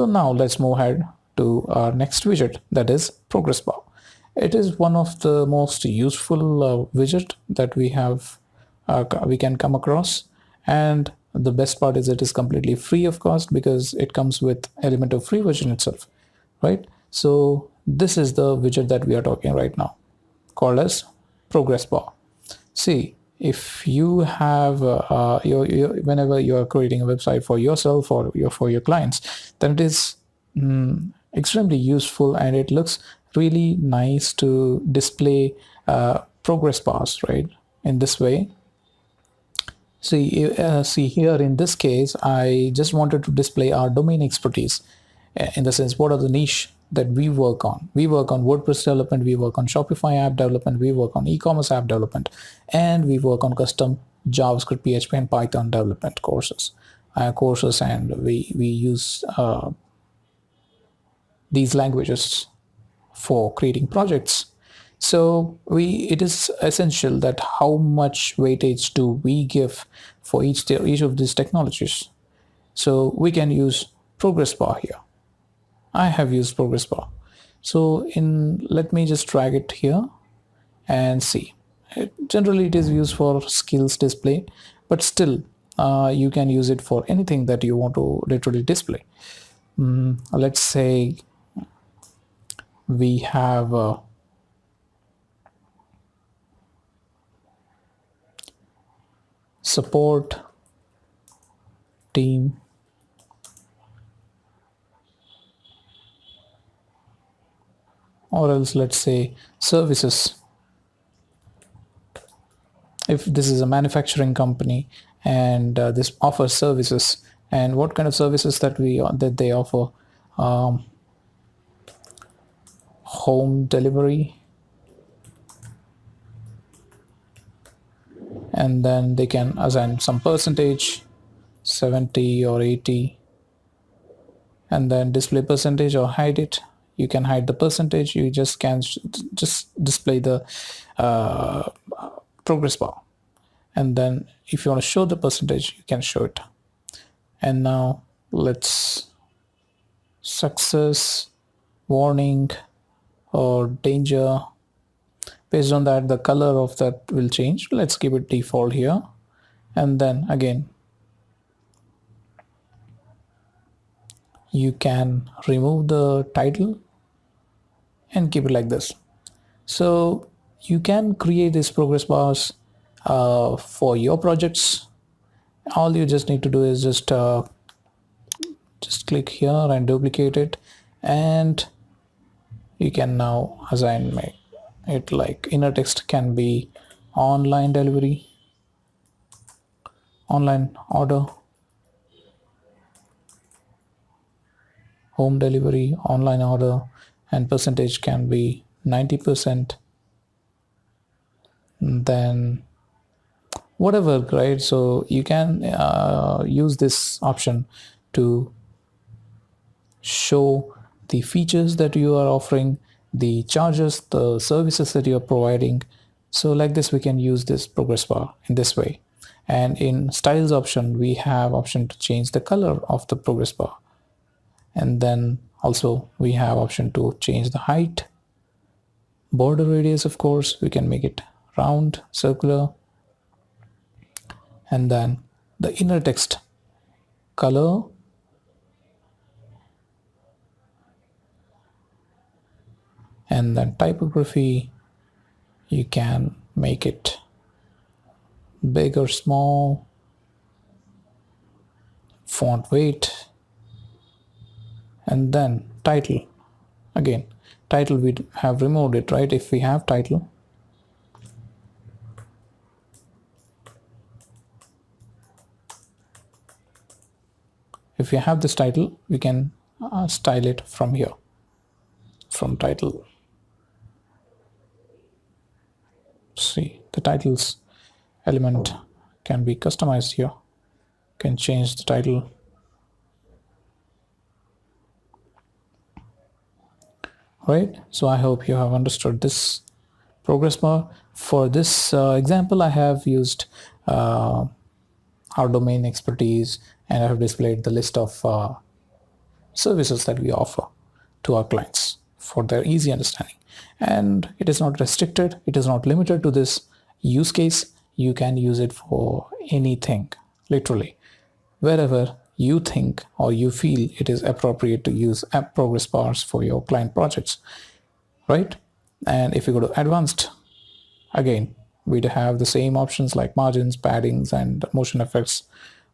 now let's move ahead to our next widget, that is Progress Bar. It is one of the most useful widget that we can come across, and the best part is it is completely free of cost because it comes with Elementor free version itself, right? So this is the widget that we are talking right now, called as Progress Bar. See, if you have whenever you are creating a website for yourself or for your clients, then it is extremely useful, and it looks really nice to display progress bars, right? In this way. See here in this case, I just wanted to display our domain expertise, in the sense what are the niche that we work on. We work on WordPress development, we work on Shopify app development, we work on e-commerce app development, and we work on custom JavaScript, PHP, and Python development courses, and we use these languages for creating projects. So it is essential that how much weightage do we give for each of these technologies. So we can use Progress Bar here. I have used Progress Bar. So let me just drag it here and see. Generally it is used for skills display, but still you can use it for anything that you want to literally display. Let's say we have support team, or else let's say services. If this is a manufacturing company and this offers services, and what kind of services that they offer, home delivery, and then they can assign some percentage, 70 or 80, and then display percentage or hide it. You can hide the percentage. You just can just display the progress bar, and then if you want to show the percentage, you can show it. And now let's success, warning, or danger. Based on that, the color of that will change. Let's keep it default here, and then again you can remove the title and keep it like this. So you can create these progress bars for your projects. All you just need to do is just click here and duplicate it, and you can now assign it like inner text can be online delivery, online order, home delivery, online order, and percentage can be 90%. Then whatever, right? So you can use this option to show the features that you are offering, the charges, the services that you are providing. So like this, we can use this progress bar in this way. And in styles option, we have option to change the color of the progress bar, and then also we have option to change the height, border radius. Of course, we can make it round, circular, and then the inner text color, and then typography. You can make it big or small, font weight, and then title. Again, title, we have removed it, right? If we have title, if you have this title, we can style it from here, from title. See, the titles element can be customized here. Can change the title. Right, so I hope you have understood this progress bar. For this example, I have used our domain expertise, and I have displayed the list of services that we offer to our clients for their easy understanding. And it is not restricted, it is not limited to this use case. You can use it for anything, literally wherever you think or you feel it is appropriate to use app progress bars for your client projects, right? And if you go to advanced, again, we'd have the same options like margins, paddings, and motion effects,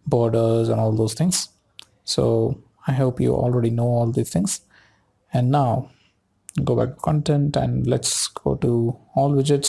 borders, and all those things. So I hope you already know all these things. And now go back to content and let's go to all widgets.